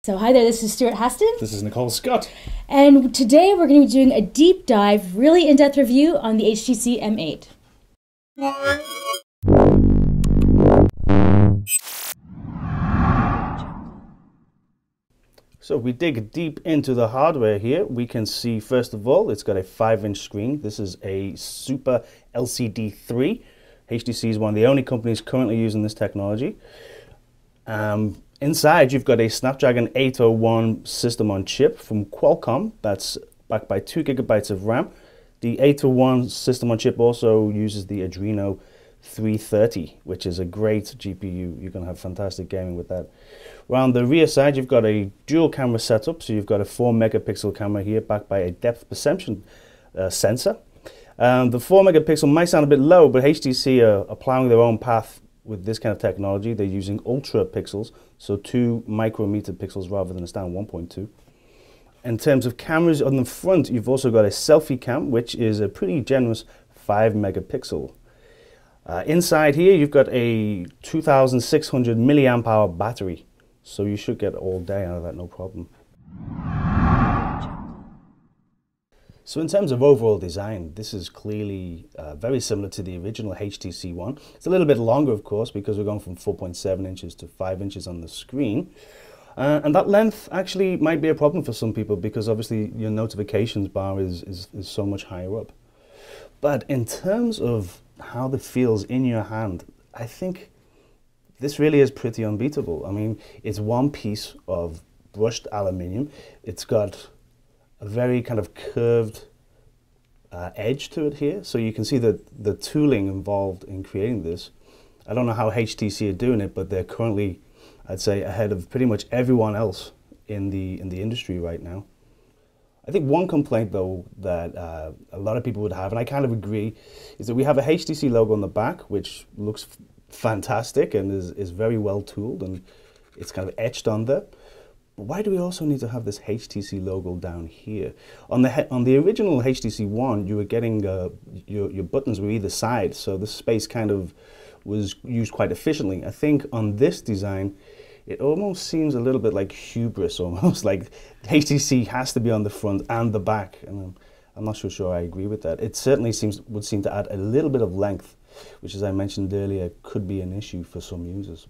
So hi there, this is Stuart Haston. This is Nicole Scott. And today we're going to be doing a deep dive, really in-depth review on the HTC M8. So if we dig deep into the hardware here, we can see first of all, it's got a 5-inch screen. This is a Super LCD 3. HTC is one of the only companies currently using this technology. Inside, you've got a Snapdragon 801 system on chip from Qualcomm that's backed by 2 GB of RAM. The 801 system on chip also uses the Adreno 330, which is a great GPU. You're going to have fantastic gaming with that. Around the rear side, you've got a dual camera setup. So you've got a 4 megapixel camera here backed by a depth perception sensor. The 4 megapixel might sound a bit low, but HTC are plowing their own path with this kind of technology. They're using ultra pixels, so 2 micrometer pixels rather than a standard 1.2. In terms of cameras on the front, you've also got a selfie cam, which is a pretty generous 5 megapixel. Inside here, you've got a 2,600 milliamp hour battery, so you should get all day out of that, no problem. So in terms of overall design, this is clearly very similar to the original HTC One. It's a little bit longer, of course, because we're going from 4.7 inches to 5 inches on the screen. And that length actually might be a problem for some people because obviously your notifications bar is so much higher up. But in terms of how it feels in your hand, I think this really is pretty unbeatable. I mean, it's one piece of brushed aluminium. It's got a very kind of curved edge to it here. So you can see that the tooling involved in creating this. I don't know how HTC are doing it, but they're currently, I'd say, ahead of pretty much everyone else in the industry right now. I think one complaint, though, that a lot of people would have, and I kind of agree, is that we have a HTC logo on the back, which looks fantastic and is very well tooled, and it's kind of etched on there. But why do we also need to have this HTC logo down here? On the original HTC One, you were getting your buttons were either side, so the space kind of was used quite efficiently. I think on this design, it almost seems a little bit like hubris, almost like HTC has to be on the front and the back, and I'm not so sure I agree with that. It certainly would seem to add a little bit of length, which, as I mentioned earlier, could be an issue for some users.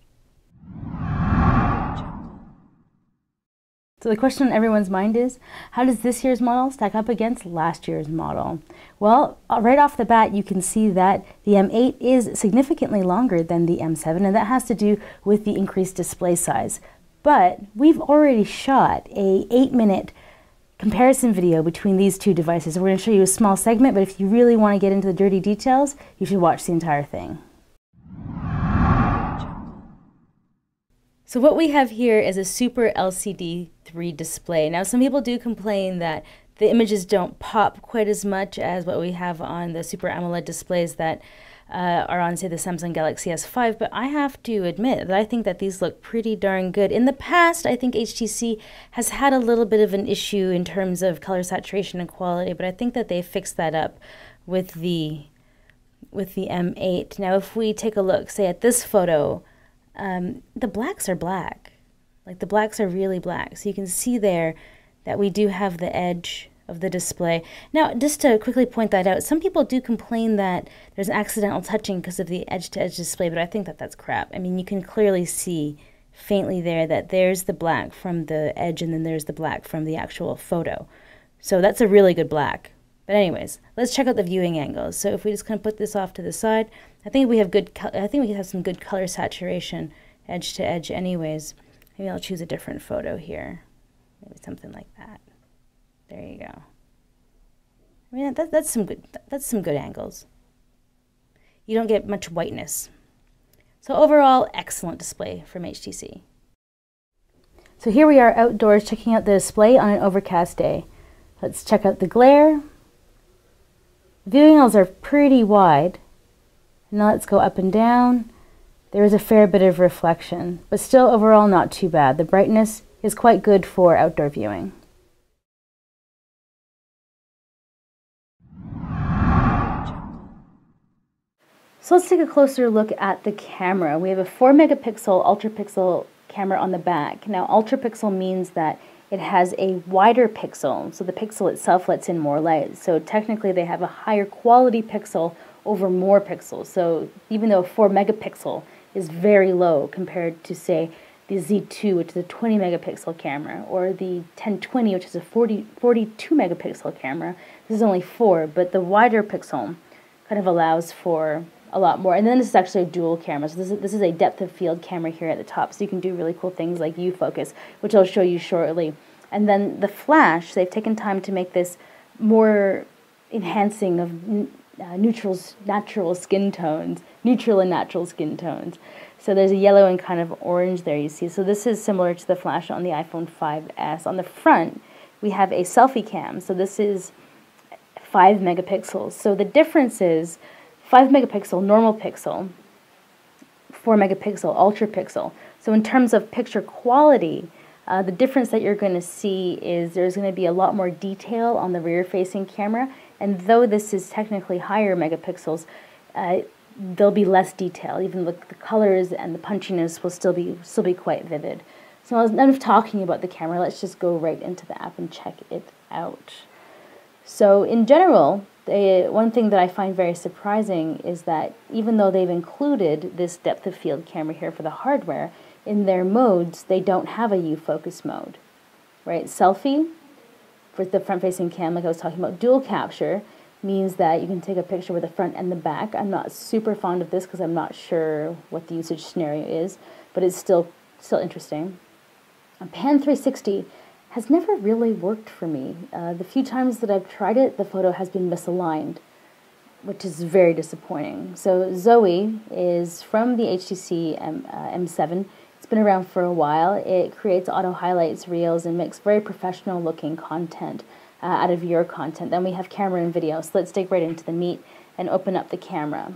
So the question on everyone's mind is, how does this year's model stack up against last year's model? Well, right off the bat, you can see that the M8 is significantly longer than the M7, and that has to do with the increased display size. But we've already shot a 8-minute comparison video between these two devices. We're going to show you a small segment, but if you really want to get into the dirty details, you should watch the entire thing. So what we have here is a Super LCD 3 display. Now some people do complain that the images don't pop quite as much as what we have on the Super AMOLED displays that are on, say, the Samsung Galaxy S5, but I have to admit that I think that these look pretty darn good. In the past, I think HTC has had a little bit of an issue in terms of color saturation and quality, but I think that they fixed that up with the M8. Now if we take a look, say, at this photo, the blacks are black. Like, the blacks are really black. So you can see there that we do have the edge of the display. Now, just to quickly point that out, some people do complain that there's accidental touching because of the edge-to-edge display, but I think that that's crap. I mean, you can clearly see faintly there that there's the black from the edge and then there's the black from the actual photo. So that's a really good black. But anyways, let's check out the viewing angles. So if we just kind of put this off to the side, I think we have some good color saturation edge to edge anyways. Maybe I'll choose a different photo here. Maybe something like that. There you go. I mean, that's some good angles. You don't get much whiteness. So overall, excellent display from HTC. So here we are outdoors checking out the display on an overcast day. Let's check out the glare. Viewing angles are pretty wide. Now let's go up and down. There is a fair bit of reflection, but still overall not too bad. The brightness is quite good for outdoor viewing. So let's take a closer look at the camera. We have a 4 megapixel ultra pixel camera on the back. Now, ultra pixel means that it has a wider pixel, so the pixel itself lets in more light. So technically they have a higher quality pixel over more pixels. So even though 4 megapixel is very low compared to, say, the Z2, which is a 20 megapixel camera, or the 1020, which is a 42 megapixel camera, this is only 4, but the wider pixel kind of allows for a lot more. And then this is actually a dual camera. So this is a depth of field camera here at the top. So you can do really cool things like U-focus, which I'll show you shortly. And then the flash, they've taken time to make this more enhancing of neutral and natural skin tones. So there's a yellow and kind of orange there, you see. So this is similar to the flash on the iPhone 5S. On the front, we have a selfie cam. So this is 5 megapixels. So the difference is 5 megapixel, normal pixel, 4 megapixel, ultra pixel. So in terms of picture quality, the difference that you're going to see is there's going to be a lot more detail on the rear-facing camera, and though this is technically higher megapixels, there'll be less detail. Even the colors and the punchiness will still be quite vivid. So instead of talking about the camera, let's just go right into the app and check it out. So in general, one thing that I find very surprising is that even though they've included this depth of field camera here for the hardware, in their modes, they don't have a U-focus mode, right? Selfie, for the front-facing cam, like I was talking about, dual capture means that you can take a picture with the front and the back. I'm not super fond of this because I'm not sure what the usage scenario is, but it's still interesting. Pan 360 has never really worked for me. The few times that I've tried it, the photo has been misaligned, which is very disappointing. So Zoe is from the HTC M7. It's been around for a while. It creates auto highlights, reels, and makes very professional looking content out of your content. Then we have camera and video. So let's dig right into the meat and open up the camera.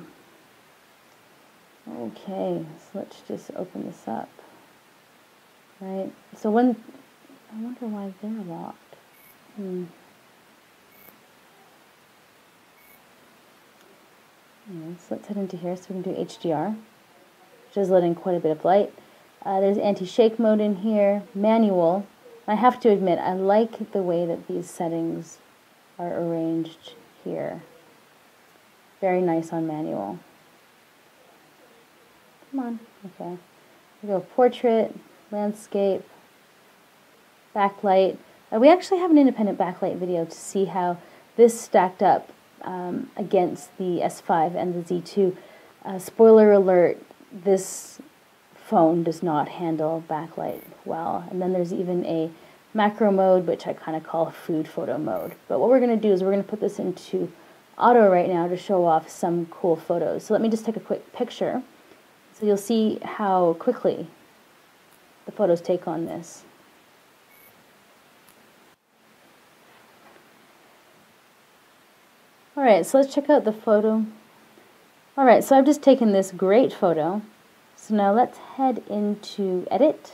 Okay, so let's just open this up. Right, so I wonder why they're locked. So let's head into here so we can do HDR, which is letting quite a bit of light. There's anti-shake mode in here, manual. I have to admit, I like the way that these settings are arranged here. Very nice on manual. Come on, okay. We go portrait, landscape, backlight. We actually have an independent backlight video to see how this stacked up against the S5 and the Z2. Spoiler alert, this phone does not handle backlight well. And then there's even a macro mode, which I kind of call food photo mode. But what we're going to do is we're going to put this into auto right now to show off some cool photos. So let me just take a quick picture so you'll see how quickly the photos take on this. Alright, so let's check out the photo. Alright, so I've just taken this great photo. So now let's head into edit.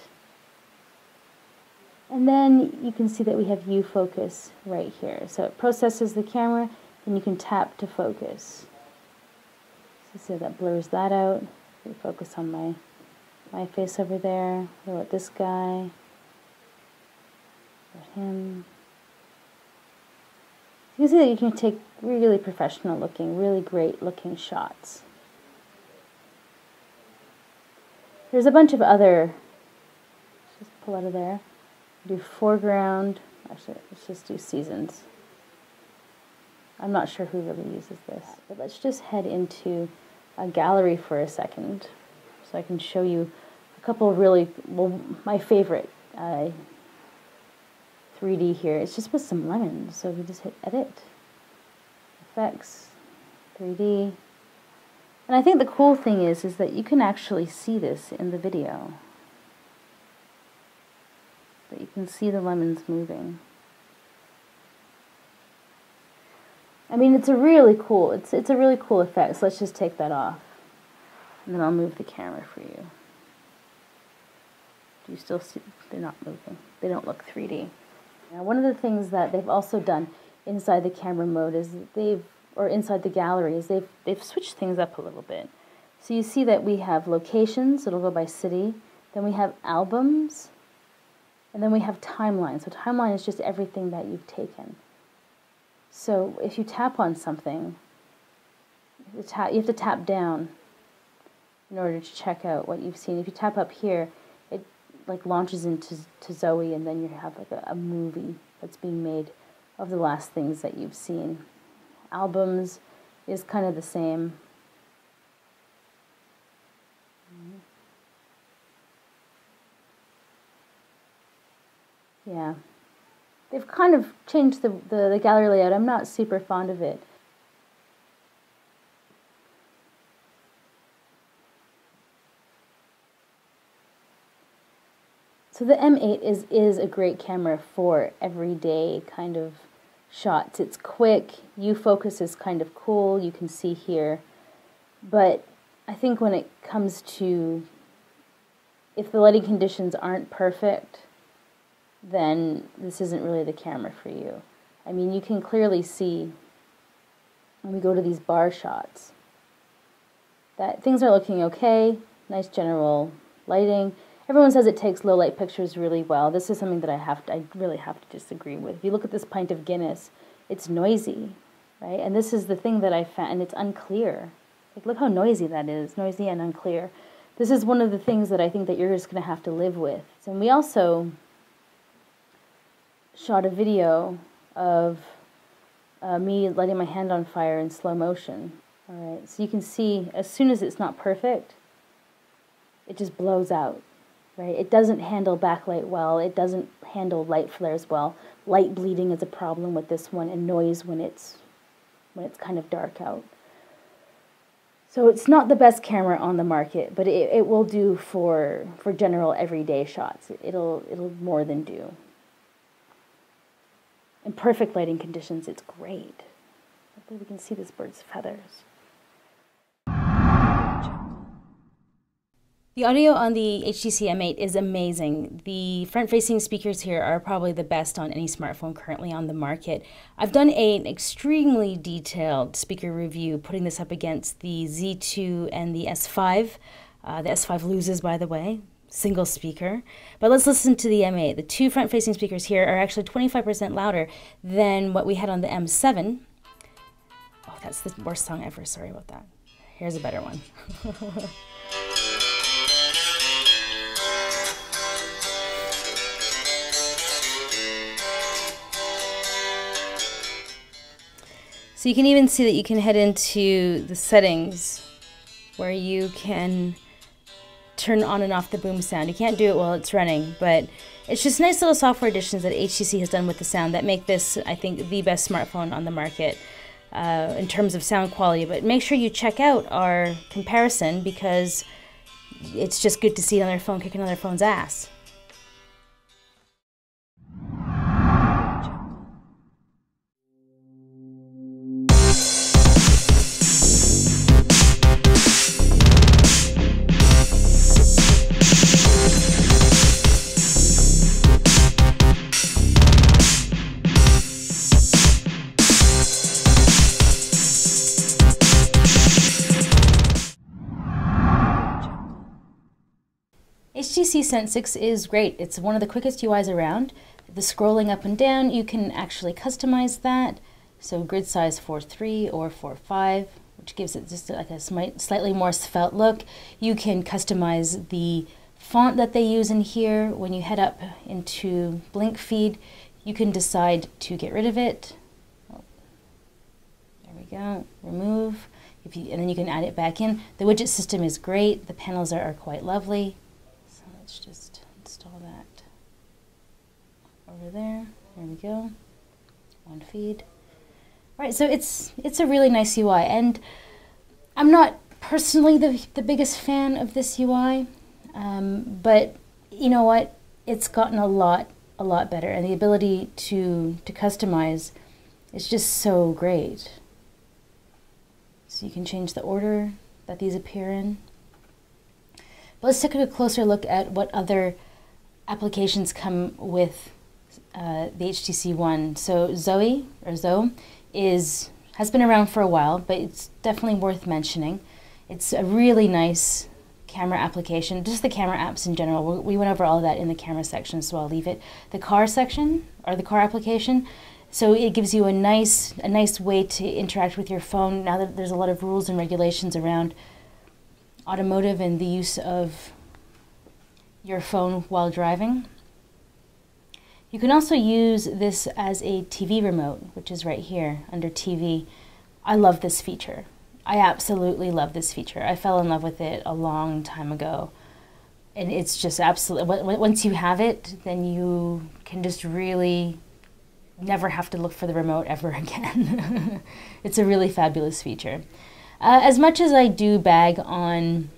And then you can see that we have U-focus right here. So it processes the camera, and you can tap to focus. So that blurs that out. We focus on my face over there. What about this guy? What about him? You can see that you can take really professional looking, really great looking shots. There's a bunch of other, let's just pull out of there. Do foreground, actually let's just do seasons. I'm not sure who really uses this, but let's just head into a gallery for a second so I can show you a couple of really, well, my favorite 3D here. It's just with some lemons, so we just hit edit, effects, 3D. And I think the cool thing is that you can actually see this in the video. That you can see the lemons moving. I mean, it's a really cool, it's a really cool effect. So let's just take that off. And then I'll move the camera for you. Do you still see? They're not moving. They don't look 3D. Now, one of the things that they've also done inside the camera mode is inside the galleries, they've switched things up a little bit. So you see that we have locations, it'll go by city, Then we have albums. And then we have timeline. So timeline is just everything that you've taken. So if you tap on something, you have to tap down in order to check out what you've seen. If you tap up here, it like launches into Zoe, and then you have like a movie that's being made of the last things that you've seen. Albums is kind of the same. Yeah, they've kind of changed the gallery layout. I'm not super fond of it. So the M8 is a great camera for everyday kind of shots. It's quick, U-focus is kind of cool, you can see here. But I think when it comes to, if the lighting conditions aren't perfect, then this isn't really the camera for you. I mean, you can clearly see when we go to these bar shots that things are looking okay, nice general lighting. Everyone says it takes low light pictures really well. This is something that I really have to disagree with. If you look at this pint of Guinness, it's noisy, right? And this is the thing that I found, and it's unclear. Like, look how noisy that is, noisy and unclear. This is one of the things that I think that you're just going to have to live with. And we also shot a video of me lighting my hand on fire in slow motion. All right, so you can see as soon as it's not perfect, it just blows out, right? It doesn't handle backlight well. It doesn't handle light flares well. Light bleeding is a problem with this one, and noise when it's kind of dark out. So it's not the best camera on the market, but it will do for general everyday shots. It'll more than do. In perfect lighting conditions, it's great. Hopefully we can see this bird's feathers. The audio on the HTC M8 is amazing. The front-facing speakers here are probably the best on any smartphone currently on the market. I've done an extremely detailed speaker review, putting this up against the Z2 and the S5. The S5 loses, by the way. Single speaker. But let's listen to the M8. The two front-facing speakers here are actually 25% louder than what we had on the M7. Oh, that's the worst song ever. Sorry about that. Here's a better one. So you can even see that you can head into the settings where you can turn on and off the boom sound. You can't do it while it's running, but it's just nice little software additions that HTC has done with the sound that make this, I think, the best smartphone on the market in terms of sound quality. But make sure you check out our comparison because it's just good to see another phone kicking another phone's ass. HTC Sense 6 is great. It's one of the quickest UIs around. The scrolling up and down, you can actually customize that. So grid size 4:3 or 4:5, which gives it just like a slightly more svelte look. You can customize the font that they use in here. When you head up into Blink feed, you can decide to get rid of it. Oh, there we go, remove. And then you can add it back in. The widget system is great. The panels are quite lovely. Let's just install that over there. There we go. One feed. All right, so it's a really nice UI, and I'm not personally the biggest fan of this UI, but you know what? It's gotten a lot better, and the ability to customize is just so great. So you can change the order that these appear in. But let's take a closer look at what other applications come with the HTC One. So Zoe has been around for a while, but it's definitely worth mentioning. It's a really nice camera application, just the camera apps in general. We went over all of that in the camera section, so I'll leave it. The car section, or the car application, so it gives you a nice way to interact with your phone now that there's a lot of rules and regulations around automotive and the use of your phone while driving. You can also use this as a TV remote, which is right here under TV. I love this feature. I absolutely love this feature. I fell in love with it a long time ago. And it's just absolutely, once you have it, then you can just really never have to look for the remote ever again. It's a really fabulous feature. As much as I do bag on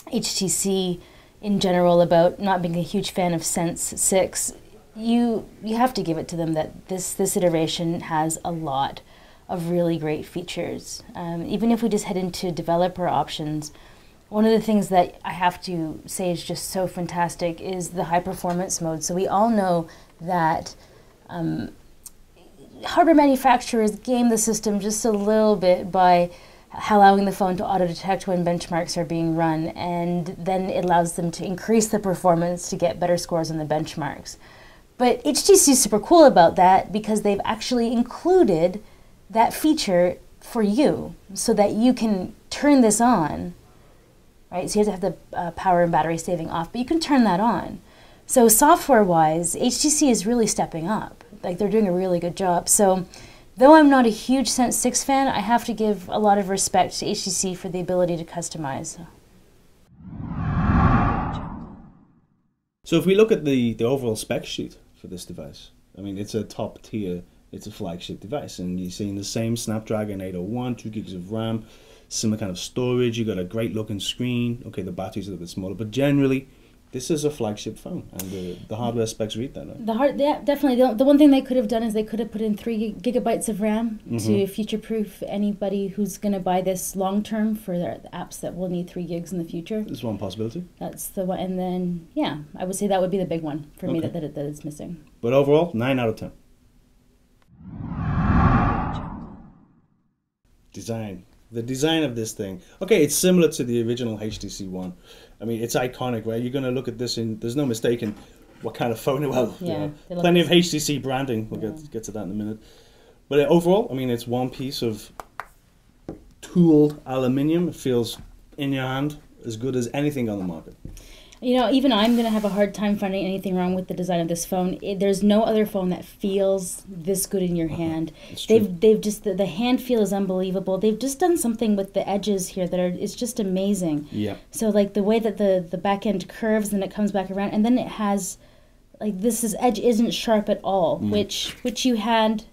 HTC in general about not being a huge fan of Sense 6, you have to give it to them that this iteration has a lot of really great features. Even if we just head into developer options, one of the things that I have to say is just so fantastic is the high performance mode. So we all know that hardware manufacturers game the system just a little bit by allowing the phone to auto-detect when benchmarks are being run, and then it allows them to increase the performance to get better scores on the benchmarks. But HTC is super cool about that because they've actually included that feature for you so that you can turn this on, right? So you have to have the power and battery saving off, but you can turn that on. So software-wise, HTC is really stepping up. Like, they're doing a really good job. So though I'm not a huge Sense 6 fan, I have to give a lot of respect to HTC for the ability to customize. So if we look at the overall spec sheet for this device, I mean, it's a top tier, it's a flagship device, and you're seeing the same Snapdragon 801, 2 gigs of RAM, similar kind of storage, you got a great looking screen. Okay, the battery's a little bit smaller, but generally, this is a flagship phone, and the hardware specs read that, right? Yeah, definitely. The one thing they could have done is they could have put in 3 gigabytes of RAM to future-proof anybody who's going to buy this long-term for their apps that will need 3 gigs in the future. There's one possibility. That's the one. And then, yeah, I would say that would be the big one for me that it's missing. But overall, 9 out of 10. Design. The design of this thing. Okay, it's similar to the original HTC One. I mean, it's iconic, right? You're going to look at this and there's no mistaking what kind of phone it was. Yeah, plenty of HTC branding. We'll get to that in a minute. But overall, I mean, it's one piece of tooled aluminium. It feels in your hand as good as anything on the market. You know, even I'm going to have a hard time finding anything wrong with the design of this phone. There's no other phone that feels this good in your hand. They've just, the hand feel is unbelievable. They've just done something with the edges here that it's just amazing. Yeah. So like the way that the back end curves and it comes back around, and then it has, like, edge isn't sharp at all, which you had.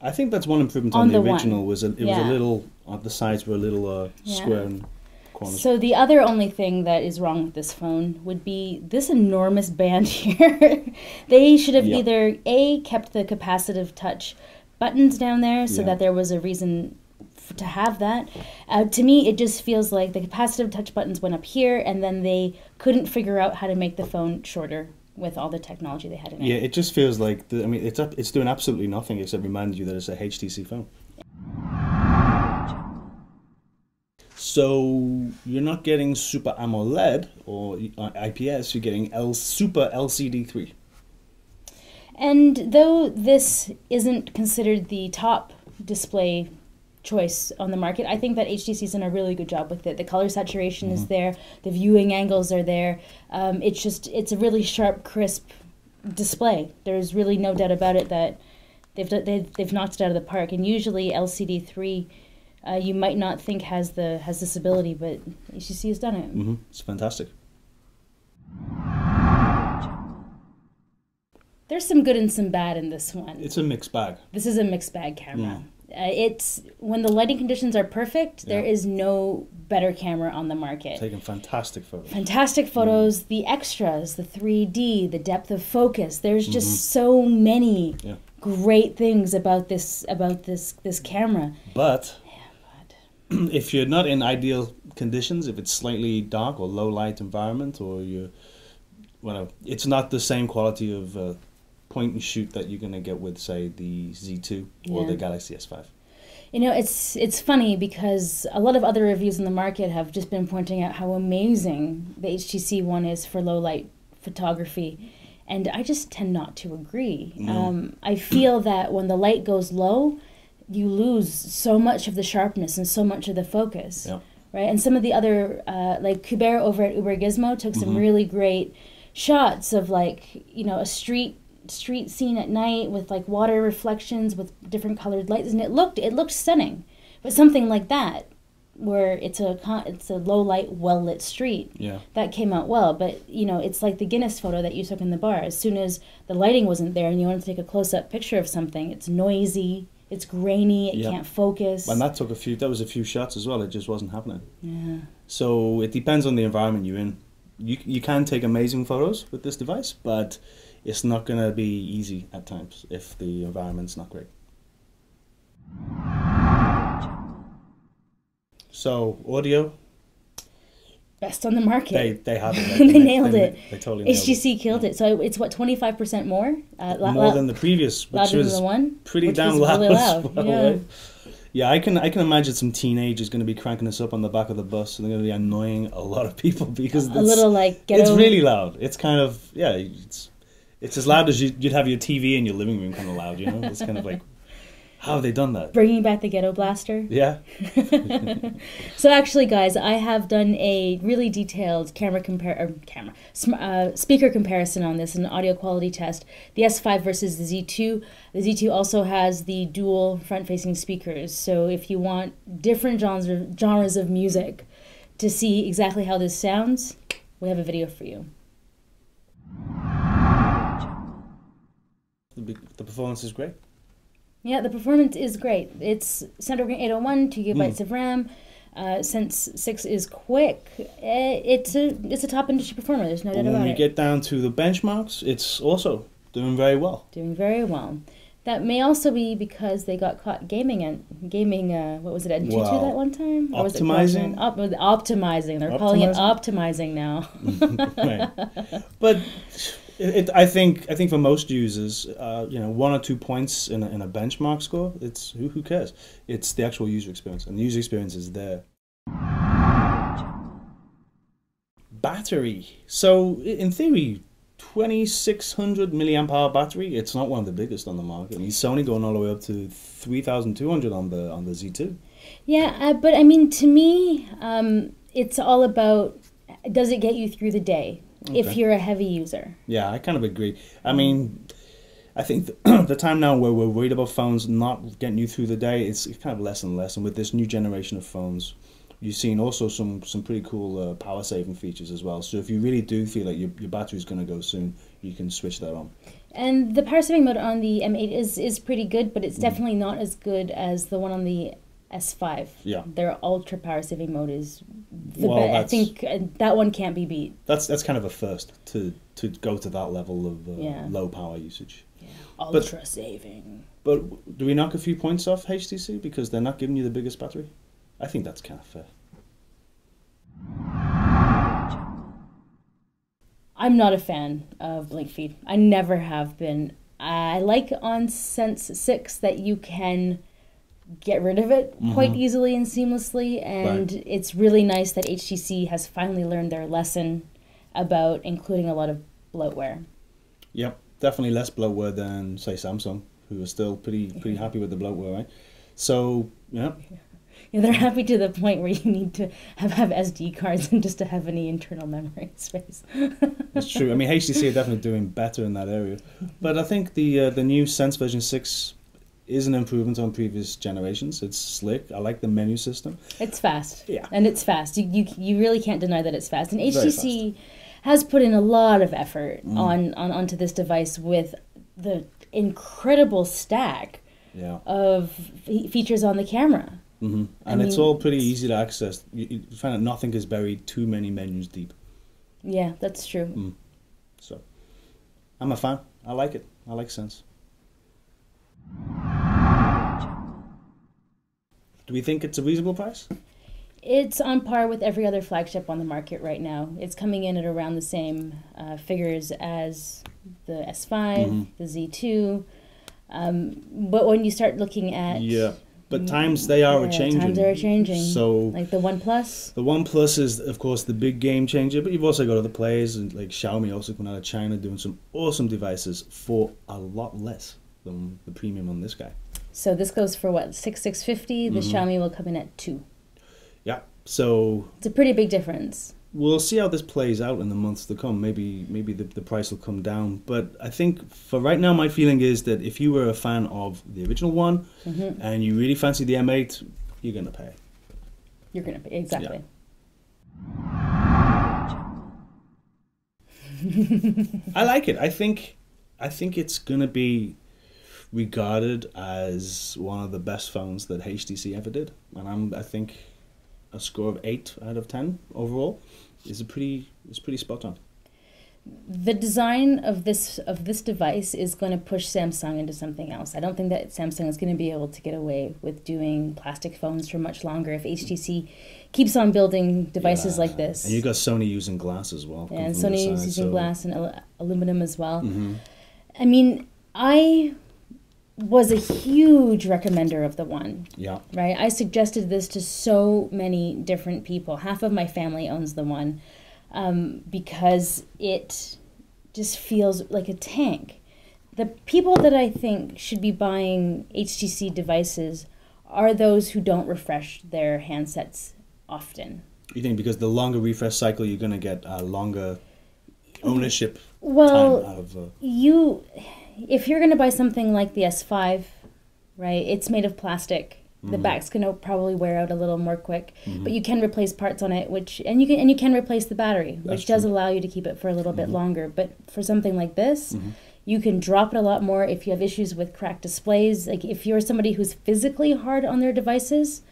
I think that's one improvement on the original. It was a Yeah. little, the sides were a little square and corners. So the other only thing that is wrong with this phone would be this enormous band here. They should have either A, kept the capacitive touch buttons down there so that there was a reason to have that. To me, it just feels like the capacitive touch buttons went up here and then they couldn't figure out how to make the phone shorter with all the technology they had in it. Yeah, it just feels like, it's doing absolutely nothing except remind you that it's a HTC phone. So you're not getting Super AMOLED or IPS, you're getting Super LCD 3. And though this isn't considered the top display choice on the market, I think that HTC's done a really good job with it. The color saturation is there, the viewing angles are there. It's a really sharp, crisp display. There's really no doubt about it that they've knocked it out of the park. And usually LCD 3 you might not think has this ability, but HTC has done it. It's fantastic. There's some good and some bad in this one. It's a mixed bag. This is a mixed bag camera. It's when the lighting conditions are perfect, there is no better camera on the market. Taking fantastic photos. Fantastic photos, the extras, the 3D, the depth of focus. There's just so many great things about this camera. But if you're not in ideal conditions, if it's slightly dark or low light environment, or it's not the same quality of point and shoot that you're going to get with, say, the Z2 or the Galaxy S5. You know, it's funny because a lot of other reviews in the market have just been pointing out how amazing the HTC One is for low light photography, and I just tend not to agree. No. I feel that when the light goes low, you lose so much of the sharpness and so much of the focus, Yeah. right? And some of the other, like Kubert over at Uber Gizmo took some really great shots of, like, you know, a street scene at night with like water reflections with different colored lights, and it looked stunning. But something like that, where it's a low light, well lit street, Yeah. that came out well. But you know, it's like the Guinness photo that you took in the bar. As soon as the lighting wasn't there and you wanted to take a close up picture of something, it's noisy, it's grainy, it Yeah. can't focus. And that was a few shots as well. It just wasn't happening. Yeah. So it depends on the environment you're in. You can take amazing photos with this device, but it's not going to be easy at times if the environment's not great. So audio, Best on the market. they have it. They nailed it. They totally nailed it. HTC killed it. So it's what, 25% more? More than the previous, which louder was than the one, pretty which damn was loud. really as loud. well, Yeah. right? Yeah, I can imagine some teenagers going to be cranking this up on the back of the bus, and they're going to be annoying a lot of people because A little like ghetto. it's really loud. It's kind of it's as loud as you'd have your TV in your living room, kind of loud. You know, it's kind of like, how have they done that? Bringing back the ghetto blaster. Yeah. So actually, guys, I have done a really detailed speaker comparison on this, an audio quality test. The S5 versus the Z2. The Z2 also has the dual front-facing speakers. So if you want different genres of music to see exactly how this sounds, we have a video for you. The performance is great. Yeah, the performance is great. It's Snapdragon 801, 2 gigabytes of RAM. Sense 6 is quick. It's a top industry performer. There's no doubt about When you it. get down to the benchmarks, it's also doing very well. Doing very well. That may also be because they got caught gaming. What was it, at Wow. that one time? Or was it Optimizing? optimizing. They're calling it optimizing now. Right. But I think for most users, 1 or 2 points in a benchmark score, it's who cares? It's the actual user experience, and the user experience is there. Battery. So in theory, 2600 milliamp hour battery. It's not one of the biggest on the market. I mean, Sony going all the way up to 3200 on the Z2. Yeah, but I mean, to me, it's all about, does it get you through the day? If Okay. you're a heavy user. Yeah, I kind of agree. I mean, I think the time now where we're worried about phones not getting you through the day, it's kind of less and less. And with this new generation of phones, you've seen also some pretty cool power saving features as well. So if you really do feel like your battery's going to go soon, you can switch that on. And the power saving mode on the M8 is pretty good, but it's definitely not as good as the one on the S5. Yeah. Their ultra power saving mode is the Well, best. I think that one can't be beat. That's kind of a first to go to that level of Yeah. low power usage. Yeah. Ultra saving. But do we knock a few points off HTC because they're not giving you the biggest battery? I think that's kind of fair. I'm not a fan of blink feed. I never have been. I like on Sense 6 that you can get rid of it quite easily and seamlessly, and Right. it's really nice that HTC has finally learned their lesson about including a lot of bloatware. Yep, definitely less bloatware than, say, Samsung, who are still pretty happy with the bloatware, right? So, yeah. Yeah, they're happy to the point where you need to have SD cards and just to have any internal memory space. It's true. I mean, HTC are definitely doing better in that area. But I think the new Sense version 6 is an improvement on previous generations. It's slick. I like the menu system. It's fast. Yeah. And it's fast. You really can't deny that it's fast. And Very HTC has put in a lot of effort onto this device with the incredible stack Yeah. of features on the camera. Mm-hmm. I And it's mean, all pretty easy to access. You find that nothing is buried too many menus deep. Yeah, that's true. So, I'm a fan. I like it. I like Sense. Do we think it's a reasonable price? It's on par with every other flagship on the market right now. It's coming in at around the same figures as the S5, the Z2. But when you start looking at Yeah. but times they are changing. Times are changing. So like the OnePlus. The OnePlus is, of course, the big game changer, but you've also got other players, and like Xiaomi also coming out of China doing some awesome devices for a lot less than the premium on this guy. So this goes for what, 6,650? The Xiaomi will come in at 2. Yeah, so it's a pretty big difference. We'll see how this plays out in the months to come. Maybe the price will come down. But I think for right now, my feeling is that if you were a fan of the original one and you really fancy the M8, you're going to pay. You're going to pay, exactly. Yeah. I like it. I think it's going to be regarded as one of the best phones that HTC ever did. And I think a score of 8 out of 10 overall is pretty spot on. The design of this device is going to push Samsung into something else. I don't think that Samsung is going to be able to get away with doing plastic phones for much longer if HTC keeps on building devices like this. And you got Sony using glass as well. Yeah, and Sony is using glass and aluminum as well. I mean, I was a huge recommender of the One. Yeah. Right? I suggested this to so many different people. Half of my family owns the One because it just feels like a tank. The people that I think should be buying HTC devices are those who don't refresh their handsets often. You think because the longer refresh cycle, you're going to get a longer ownership time out of... If you're going to buy something like the S5, right, it's made of plastic. The back's going to probably wear out a little more quick, but you can replace parts on it, and you can replace the battery, which does allow you to keep it for a little bit longer. But for something like this, you can drop it a lot more if you have issues with cracked displays. Like if you're somebody who's physically hard on their devices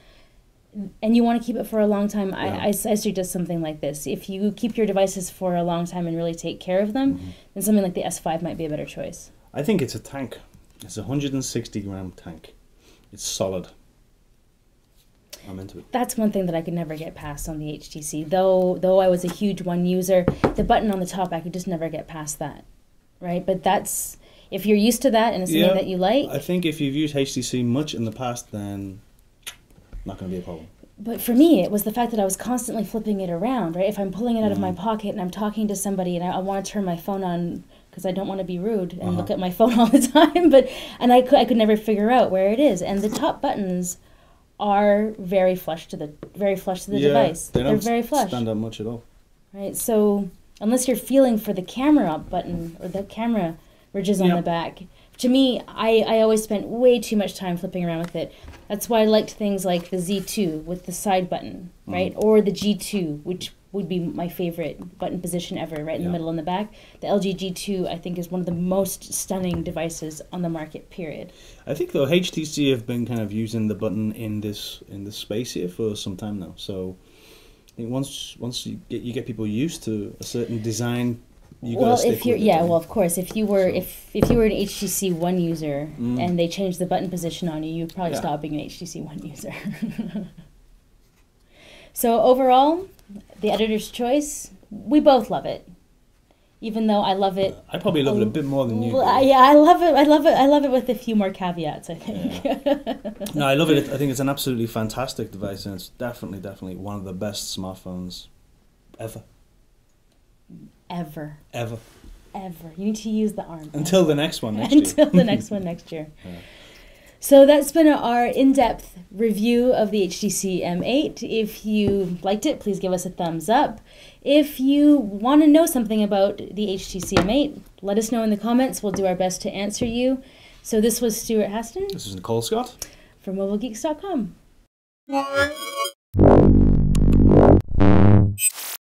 and you want to keep it for a long time, I suggest something like this. If you keep your devices for a long time and really take care of them, then something like the S5 might be a better choice. I think it's a tank. It's a 160-gram tank. It's solid. I'm into it. That's one thing that I could never get past on the HTC. Though I was a huge One user, the button on the top, I could just never get past that. Right? But that's, if you're used to that and it's something that you like. I think if you've used HTC much in the past, then not going to be a problem. But for me, it was the fact that I was constantly flipping it around, right? If I'm pulling it out of my pocket and I'm talking to somebody and I want to turn my phone on because I don't want to be rude and look at my phone all the time, and I could never figure out where it is. And the top buttons are very flush to the device. They're very flush. Stand out much at all. Right. So unless you're feeling for the camera button or the camera ridges on the back, to me, I always spent way too much time flipping around with it. That's why I liked things like the Z2 with the side button, right? Or the G2, which would be my favorite button position ever, right in the middle and the back. The LG G2, I think, is one of the most stunning devices on the market, period. I think, though, HTC have been kind of using the button in this space here for some time now. So I think once you get people used to a certain design, you got to stick with it. Well, of course, if you were an HTC One user and they changed the button position on you, you'd probably stop being an HTC One user. So overall, the editor's choice, we both love it. Even though I love it. I probably love it a bit more than you. Yeah, I love it. I love it with a few more caveats, I think. Yeah. No, I love it. I think it's an absolutely fantastic device, and it's definitely one of the best smartphones ever. Ever. You need to use the arm. Until the next one next year. Until the next one next year. Yeah. So that's been our in-depth review of the HTC M8. If you liked it, please give us a thumbs up. If you want to know something about the HTC M8, let us know in the comments. We'll do our best to answer you. So this was Stuart Haston. This is Nicole Scott. From MobileGeeks.com.